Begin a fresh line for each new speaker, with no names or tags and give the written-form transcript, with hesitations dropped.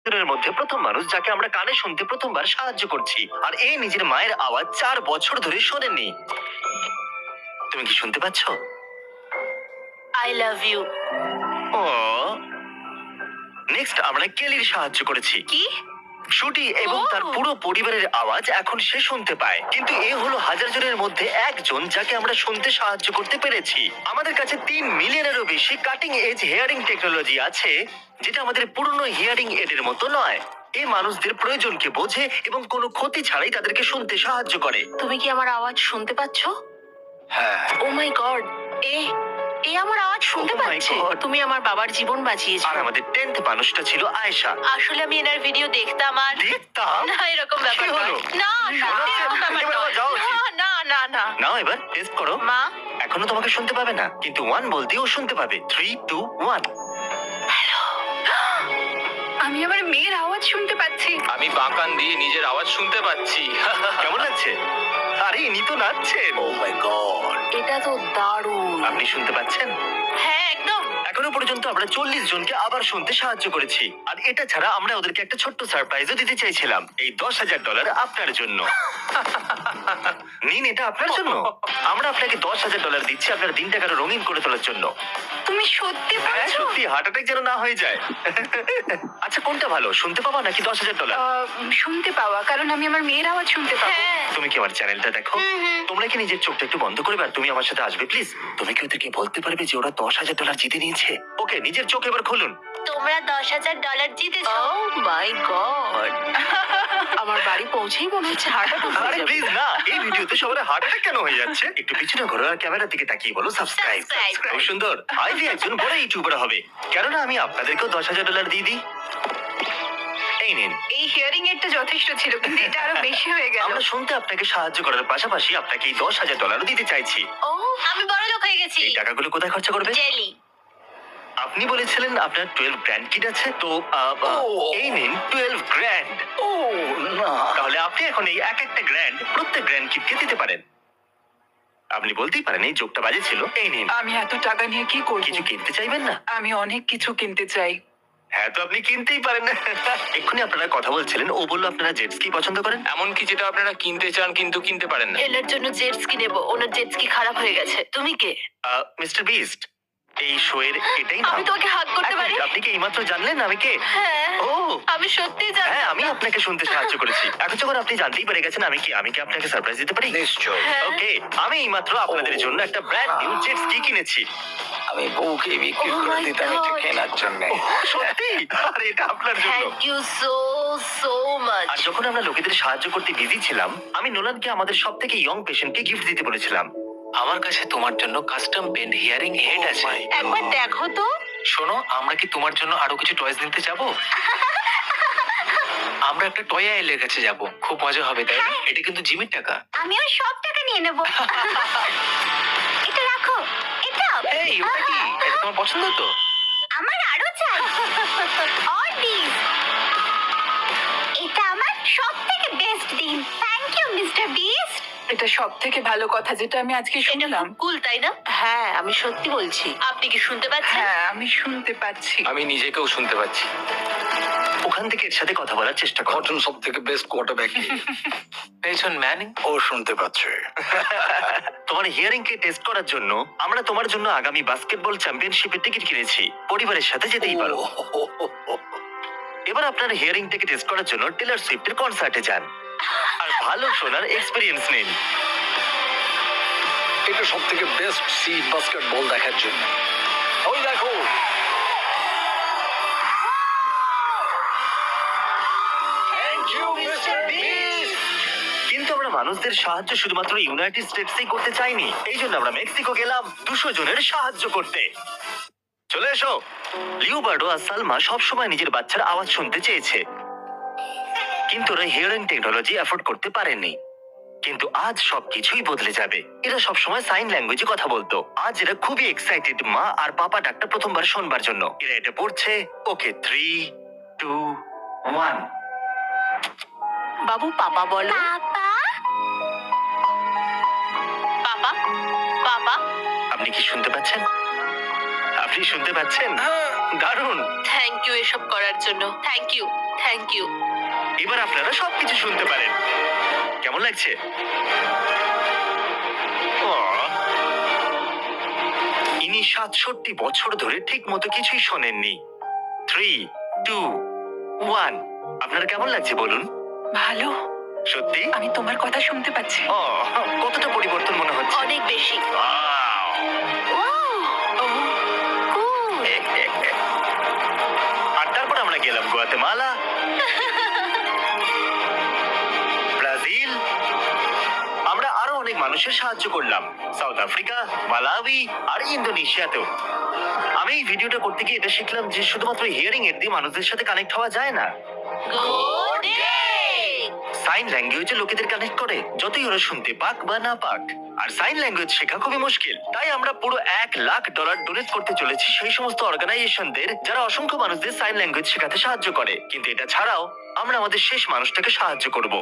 এর মধ্যে প্রথম মানুষ যাকে আমরা কানে শুনতে প্রথমবার সাহায্য করছি, আর এই নিজের মায়ের আওয়াজ 4 বছর ধরে শোনেনি। তুমি কি শুনতে পাচ্ছ?
I love you.
ও, নেক্সট আমরা কেলির সাহায্য করেছি।
কি?
শুটি এবং তার পুরো পরিবারের আওয়াজ এখন সে শুনতে পায়, কিন্তু এ হলো হাজার জনের মধ্যে একজন যাকে আমরা শুনতে সাহায্য করতে পেরেছি। আমাদের কাছে 3 মিলিয়নেরও বেশি কাটিং এজ হিয়ারিং টেকনোলজি আছে, যেটা আমাদের পুরনো হিয়ারিং এডের মতো নয়। এই মানুষদের প্রয়োজনকে বোঝে এবং কোনো ক্ষতি ছাড়াই তাদেরকে শুনতে সাহায্য করে।
তুমি কি আমার আওয়াজ শুনতে পাচ্ছ?
হ্যাঁ,
ও মাই গড, এ আমার আওয়াজ শুনতে
Oh my
পাচ্ছে।
God!
তুমি আমার বাবার জীবন বাঁচিয়েছো।
আর আমাদের 10th মানুষটা ছিল আয়েশা।
আসলে আমি এনার ভিডিও দেখতাম আর
দেখতাম?
না, এরকম ব্যাপার
কি হলো?
নয়। না, সত্যি এরকম ব্যাপার
এবার আমার
নয়।
যাওয়া উচিত।
না, না, না।
নাও এবার টেস্ট করো।
মা,
এখনো তোমাকে শুনতে পাবে না, কিন্তু 1 বলতেই ও শুনতে পাবে। 3, 2, 1।
আমি আমার মেয়ের আওয়াজ শুনতে পাচ্ছি।
আমি বাঁকান দিয়ে নিজের আওয়াজ শুনতে পাচ্ছি।
কেমন লাগছে? আরে ইনি তো নাচছেন।
ও মাই গড!
এটা তো দারুণ।
আপনি শুনতে পাচ্ছেন?
হ্যাঁ, একদম।
এখনো পর্যন্ত আমরা 40 জনকে আবার শুনতে সাহায্য করেছি, আর এটা ছাড়া আমরা ওদেরকে একটা ছোট্ট সারপ্রাইজও দিতে চাইছিলাম। এই $10,000 আপনার জন্য। নিন, এটা আপনার জন্য। আমরা আপনাকে $10,000 দিচ্ছি আপনার দিনটাকে আরো রঙিন করে তোলার জন্য।
তুমি সত্যি
হ্যাঁ,
বলছো?
সত্যি হার্ট অ্যাটাক যেন না হয়ে যায়। আচ্ছা, কোনটা ভালো, শুনতে পাওয়া নাকি $10,000?
শুনতে পাওয়া, কারণ আমি আমার মেয়ের আওয়াজ শুনতে পাবো।
হ্যাঁ।
তুমি কি আমার চ্যানেলটা দেখো? তোমরা কি নিজের চোখটা একটু বন্ধ করবে আর তুমি আমার সাথে আসবে প্লিজ? তুমি কি ওদেরকে বলতে পারবে যে ওরা $10,000 জিতে নিয়েছে? ওকে, নিজের চোখ এবার খুলুন।
তোমরা $10,000 জিতেছো। ও মাই গড। আমার বাড়ি পৌঁছেই মনে হচ্ছে হার্ট অ্যাটাক হয়ে
আরে
যাবে।
প্লিজ না, এই ভিডিওতে সবার হার্ট অ্যাটাক কেন হয়ে যাচ্ছে? একটু পিছনে ঘোরো আর ক্যামেরার দিকে তাকিয়ে বলো সাবস্ক্রাইব।
Subscribe.
খুব সুন্দর। আইভি একজন বড় ইউটিউবার হবে, কেননা আমি আপনাদেরকেও $10,000 দিয়ে দিই। এই নিন।
এই হিয়ারিং এরটা যথেষ্ট ছিল, কিন্তু এটা আরো বেশি হয়ে গেল।
আমরা শুনতে আপনাকে সাহায্য করার পাশাপাশি আপনাকে এই $10,000 দিতে চাইছি।
ও, আমি বড় লোক হয়ে গেছি।
এই টাকাগুলো কোথায় খরচা করবে?
জেলি।
আপনি বলেছিলেন আপনার 12 গ্র্যান্ড কিড আছে, তো এই নিন 12 গ্র্যান্ড।
ও না!
তাহলে আপনি এখন এই একটা গ্র্যান্ড প্রত্যেক গ্র্যান্ড কিডকে দিতে পারেন। আপনি বলতেই পারেন এই যোগটা বাজে ছিল। এই নিন।
আমি এত টাকা নিয়ে কি করব?
কিছু কিনতে চাইবেন না?
আমি অনেক কিছু কিনতে চাই।
হ্যাঁ, তো আপনি কিনতেই পারেন। এক্ষুনি আপনারা কথা বলছিলেন, ও বললো আপনারা জেট স্কি পছন্দ করেন।
এমনকি যেটা আপনারা কিনতে চান কিন্তু কিনতে পারেন না।
এনার জন্য জেট স্কি নেব। ওনার জেট স্কি খারাপ হয়ে গেছে। তুমি কে?
মিস্টার বিস্ট, এই শো এর এটাই না।
আমি তোমাকে হাত করতে পারি?
আপনি কি এইমাত্র জানলেন আমি কে?
হ্যাঁ।
ও,
আমি সত্যিই জানি।
হ্যাঁ, আমি আপনাকে শুনতে সাহায্য করেছি। এখন যখন আপনি জানতেই পেরে গেছেন আমি কি, আমি কি আপনাকে সারপ্রাইজ দিতে পারি?
নিশ্চয়।
হ্যাঁ।
ওকে, আমি এইমাত্র আপনাদের জন্য একটা ব্র্যান্ড নিউ জেট স্কি কিনেছি।
আমি বউকে বিক্রি
Oh
করে
my
দিতাম এটা
God!
কেনার জন্য।
সত্যি? আর এটা আপনার জন্য।
Thank you so much.
আর যখন আমরা লোকেদের সাহায্য করতে বিজি ছিলাম, আমি নোলানকে আমাদের সব থেকে ইয়ং পেশেন্টকে গিফট দিতে বলেছিলাম। আমার কাছে তোমার জন্য কাস্টম পেন্ট হিয়ারিং হেড আছে।
একবার দেখো তো।
শোনো, আমরা কি তোমার জন্য আরো কিছু টয়েস নিতে যাব? আমরা একটা টয় আইলের কাছে যাব, খুব মজা হবে, তাই না? এটা কিন্তু জিমির টাকা।
আমিও সব টাকা নিয়ে নেব। এটা রাখো। এটা
এই, ওটা কি? এটা তোমার পছন্দ তো?
আমার আরো চাই। Or this. এটা আমার সবথেকে বেস্ট দিন। Thank you mister Beast.
এটা সব থেকে ভালো কথা যেটা আমি আজকে শুনলাম।
কুল, তাই না? হ্যাঁ, আমি সত্যি বলছি। আপনি কি শুনতে পাচ্ছেন?
হ্যাঁ, আমি শুনতে পাচ্ছি।
আমি নিজেকেও শুনতে পাচ্ছি।
ওখান থেকে এর সাথে কথা বলার চেষ্টা করো।
কটন সব থেকে বেস্ট কোয়ার্টারব্যাক।
পেছন ম্যানিং।
ও শুনতে পাচ্ছে।
তোমার হিয়ারিং কে টেস্ট করার জন্য আমরা তোমার জন্য আগামী বাস্কেটবল চ্যাম্পিয়নশিপের টিকিট কিনেছি। পরিবারের সাথে যেতেই পারো। এবার আপনার হিয়ারিং থেকে টেস্ট করার জন্য টেলর সুইফটের কনসার্টে যান আর ভালো শোনার এক্সপেরিয়েন্স নিন।
এটা সব থেকে বেস্ট সিট বাস্কেটবল দেখার জন্য। ওই দেখো,
কিন্তু আমরা মানুষদের সাহায্য শুধুমাত্র ইউনাইটেড স্টেটসেই করতে চাইনি। এই জন্য আমরা মেক্সিকো গেলাম 200 জনের সাহায্য করতে। চলে এসো। লিওবার্ডো আর সালমা সবসময় নিজের বাচ্চার আওয়াজ শুনতে চেয়েছে, কিন্তু ওরা হিয়ারিং টেকনোলজি অ্যাফোর্ড করতে পারেনি। কিন্তু আজ সবকিছুই বদলে যাবে। এরা সবসময় সাইন ল্যাঙ্গুয়েজে কথা বলতো। আজ এরা খুবই এক্সাইটেড মা আর পাপা ডাকটা প্রথমবার শোনবার জন্য। এরা এটা পড়ছে। ওকে, 3, 2, 1।
বাবু, পাপা বলো। পাপা, পাপা, পাপা।
আপনি কি শুনতে পাচ্ছেন? আপনি শুনতে পাচ্ছেন?
হ্যাঁ,
দারুণ।
থ্যাংক ইউ এসব করার জন্য। Thank you, thank you.
এবার আপনারা সবকিছু শুনতে পারেন। কেমন লাগছে? আহ। ইনি 67 বছর ধরে ঠিক মতো কিছুই শোনেননি। 3, 2, 1। আপনার কেমন লাগছে বলুন?
ভালো।
সত্যি?
আমি তোমার কথা শুনতে পাচ্ছি।
কতটা পরিবর্তন মনে হচ্ছে?
অনেক বেশি।
Wow!
ওয়াও,
ও,
কুল।
আর তারপর আমরা গেলাম গুয়াতেমালা, ব্রাজিল। আমরা আরো অনেক মানুষের সাহায্য করলাম, সাউথ আফ্রিকা, মালাউই আর ইন্দোনেশিয়াতেও। আমি এই ভিডিওটা করতে গিয়ে এটা শিখলাম যে শুধুমাত্র হিয়ারিং এর দিয়ে মানুষদের সাথে কানেক্ট হওয়া যায় না।
Good day.
সাইন ল্যাঙ্গুয়েজে লোকেদের কানেক্ট করে, যতই ওরা শুনতে পাক বা না পাক। আর সাইন ল্যাঙ্গুয়েজ শেখা খুবই মুশকিল, তাই আমরা পুরো $1,00,000 ডোনেট করতে চলেছি সেই সমস্ত অর্গানাইজেশনদের যারা অসংখ্য মানুষদের সাইন ল্যাঙ্গুয়েজ শেখাতে সাহায্য করে। কিন্তু এটা ছাড়াও আমরা আমাদের শেষ মানুষটাকে সাহায্য করব।